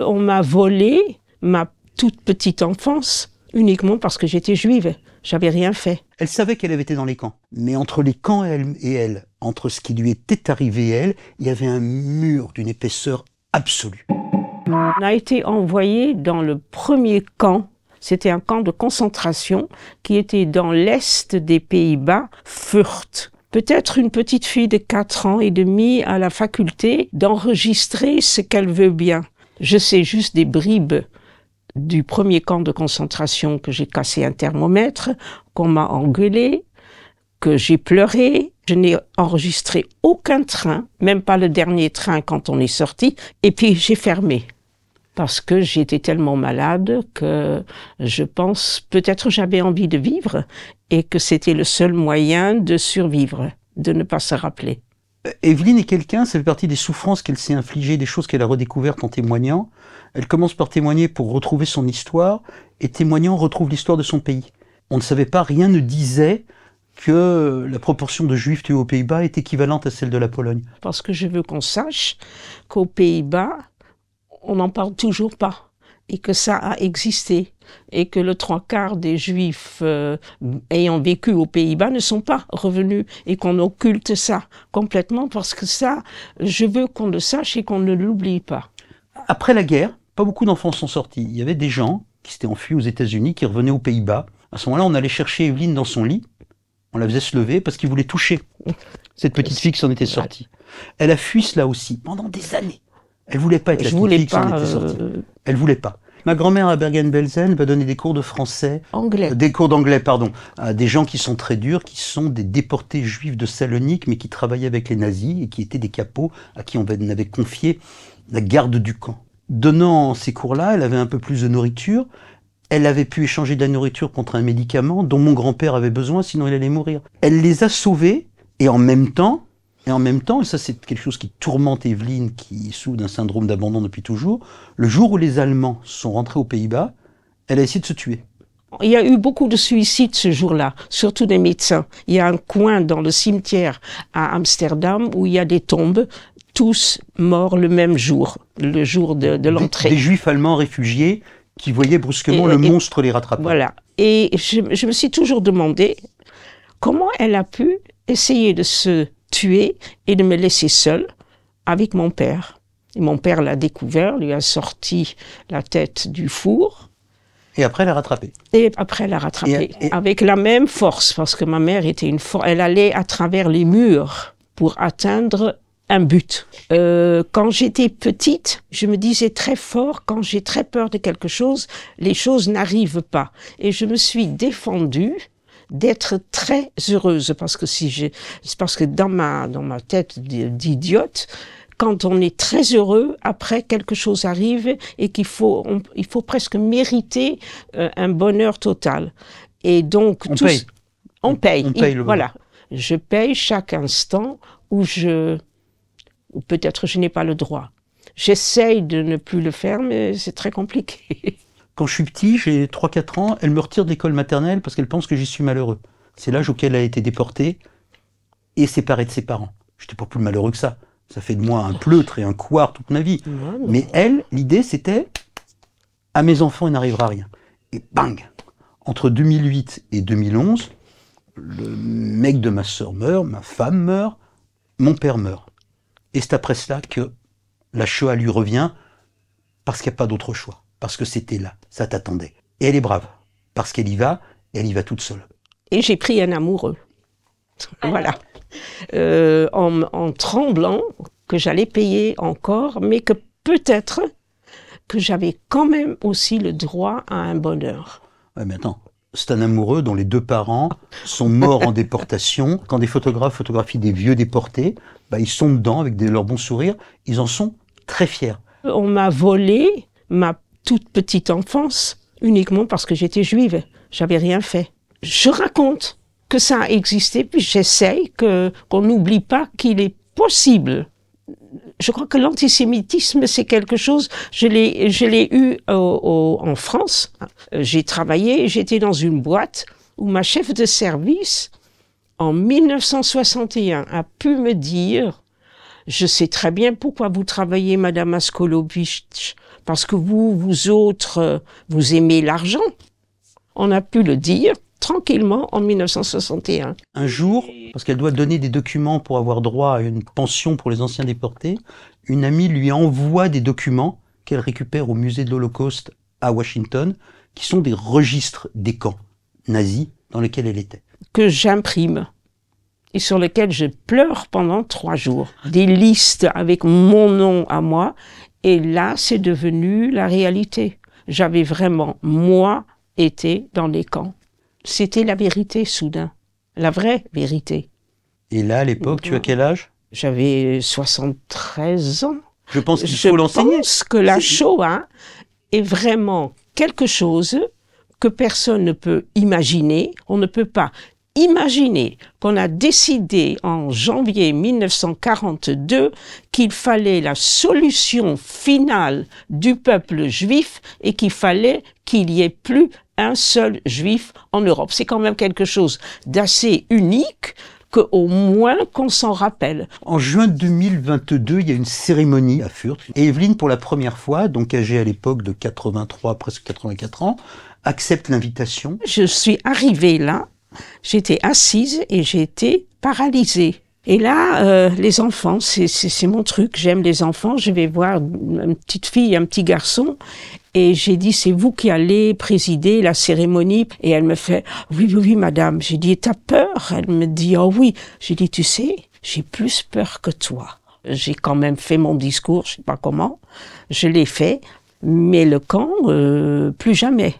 On m'a volé ma toute petite enfance uniquement parce que j'étais juive. J'avais rien fait. Elle savait qu'elle avait été dans les camps. Mais entre les camps et elle, entre ce qui lui était arrivé à elle, il y avait un mur d'une épaisseur absolue. On a été envoyé dans le premier camp. C'était un camp de concentration qui était dans l'est des Pays-Bas, Fürth. Peut-être une petite fille de 4 ans et demi à la faculté d'enregistrer ce qu'elle veut bien. Je sais juste des bribes du premier camp de concentration que j'ai cassé un thermomètre, qu'on m'a engueulé, que j'ai pleuré. Je n'ai enregistré aucun train, même pas le dernier train quand on est sorti, et puis j'ai fermé. Parce que j'étais tellement malade que je pense peut-être j'avais envie de vivre et que c'était le seul moyen de survivre, de ne pas se rappeler. Evelyne est quelqu'un, ça fait partie des souffrances qu'elle s'est infligées, des choses qu'elle a redécouvertes en témoignant. Elle commence par témoigner pour retrouver son histoire, et témoignant retrouve l'histoire de son pays. On ne savait pas, rien ne disait que la proportion de juifs tués aux Pays-Bas est équivalente à celle de la Pologne. Parce que je veux qu'on sache qu'aux Pays-Bas, on n'en parle toujours pas, et que ça a existé, et que le 3/4 des Juifs ayant vécu aux Pays-Bas ne sont pas revenus, et qu'on occulte ça complètement, parce que ça, je veux qu'on le sache et qu'on ne l'oublie pas. Après la guerre, pas beaucoup d'enfants sont sortis. Il y avait des gens qui s'étaient enfuis aux États-Unis, qui revenaient aux Pays-Bas. À ce moment-là, on allait chercher Evelyne dans son lit, on la faisait se lever parce qu'ils voulaient toucher cette petite fille qui s'en était sortie. Elle a fui cela aussi, pendant des années. Elle voulait pas être la petite fille qui s'en était sortie. Elle voulait pas. Ma grand-mère à Bergen-Belsen va donner des cours de français, des cours d'anglais, pardon, à des gens qui sont très durs, qui sont des déportés juifs de Salonique, mais qui travaillaient avec les nazis et qui étaient des capots à qui on avait confié la garde du camp. Donnant ces cours-là, elle avait un peu plus de nourriture. Elle avait pu échanger de la nourriture contre un médicament dont mon grand-père avait besoin, sinon il allait mourir. Elle les a sauvés, et en même temps, et ça c'est quelque chose qui tourmente Evelyne, qui souffre d'un syndrome d'abandon depuis toujours, le jour où les Allemands sont rentrés aux Pays-Bas, elle a essayé de se tuer. Il y a eu beaucoup de suicides ce jour-là, surtout des médecins. Il y a un coin dans le cimetière à Amsterdam où il y a des tombes, tous morts le même jour, le jour de l'entrée. Des Juifs allemands réfugiés qui voyaient brusquement le monstre les rattraper. Voilà. Et je me suis toujours demandé comment elle a pu essayer de se tuer et de me laisser seule avec mon père. Et mon père l'a découvert, lui a sorti la tête du four. Et après, elle l'a rattrapée. Et après, elle l'a rattrapée. Avec la même force, parce que ma mère était une force. Elle allait à travers les murs pour atteindre un but. Quand j'étais petite, je me disais très fort, quand j'ai très peur de quelque chose, les choses n'arrivent pas. Et je me suis défendue d'être très heureuse, parce que dans ma tête d'idiote, quand on est très heureux, après quelque chose arrive et il faut presque mériter un bonheur total. Et donc on paye. Voilà, je paye chaque instant où peut-être je n'ai pas le droit. J'essaye de ne plus le faire, mais c'est très compliqué. Quand je suis petit, j'ai 3-4 ans, elle me retire de l'école maternelle parce qu'elle pense que j'y suis malheureux. C'est l'âge auquel elle a été déportée et séparée de ses parents. Je n'étais pas plus malheureux que ça. Ça fait de moi un pleutre et un couard toute ma vie. Non. Mais elle, l'idée c'était, à mes enfants il n'arrivera rien. Et bang! Entre 2008 et 2011, le mec de ma sœur meurt, ma femme meurt, mon père meurt. Et c'est après cela que la Shoah lui revient, parce qu'il n'y a pas d'autre choix. Parce que c'était là, ça t'attendait. Et elle est brave, parce qu'elle y va, et elle y va toute seule. Et j'ai pris un amoureux. Voilà. En tremblant que j'allais payer encore, mais que peut-être que j'avais quand même aussi le droit à un bonheur. Ouais, mais attends, c'est un amoureux dont les 2 parents sont morts en déportation. Quand des photographes photographient des vieux déportés, ils sont dedans avec leur bon sourire, ils en sont très fiers. On m'a volé ma toute petite enfance uniquement parce que j'étais juive. J'avais rien fait. Je raconte que ça a existé, puis j'essaye qu'on n'oublie pas qu'il est possible. Je crois que l'antisémitisme, c'est quelque chose, je l'ai eu en France. J'ai travaillé, j'étais dans une boîte où ma chef de service, en 1961, a pu me dire « Je sais très bien pourquoi vous travaillez, Madame Askolovitch, parce que vous autres, vous aimez l'argent. On a pu le dire tranquillement en 1961. Un jour, parce qu'elle doit donner des documents pour avoir droit à une pension pour les anciens déportés, une amie lui envoie des documents qu'elle récupère au musée de l'Holocauste à Washington, qui sont des registres des camps nazis dans lesquels elle était. Que j'imprime et sur lesquels je pleure pendant 3 jours. Des listes avec mon nom à moi, et là, c'est devenu la réalité. J'avais vraiment, moi, été dans les camps. C'était la vérité, soudain. La vraie vérité. Et là, à l'époque, tu as quel âge? J'avais 73 ans. Je pense qu'il faut l'enseigner. Je pense que la Shoah est vraiment quelque chose que personne ne peut imaginer. On ne peut pas imaginer qu'on a décidé en janvier 1942 qu'il fallait la solution finale du peuple juif et qu'il fallait qu'il y ait plus un seul juif en Europe. C'est quand même quelque chose d'assez unique, qu'au moins qu'on s'en rappelle. En juin 2022, il y a une cérémonie à Fürth. Et Evelyne, pour la première fois, donc âgée à l'époque de 83, presque 84 ans, accepte l'invitation. Je suis arrivée là, j'étais assise et j'ai été paralysée. Et là, les enfants, c'est mon truc, j'aime les enfants. Je vais voir une petite fille, un petit garçon, et j'ai dit, c'est vous qui allez présider la cérémonie. Et elle me fait, oui, oui, oui, madame. J'ai dit, t'as peur? Elle me dit, oh oui. J'ai dit, tu sais, j'ai plus peur que toi. J'ai quand même fait mon discours, je sais pas comment. Je l'ai fait, mais le camp, plus jamais.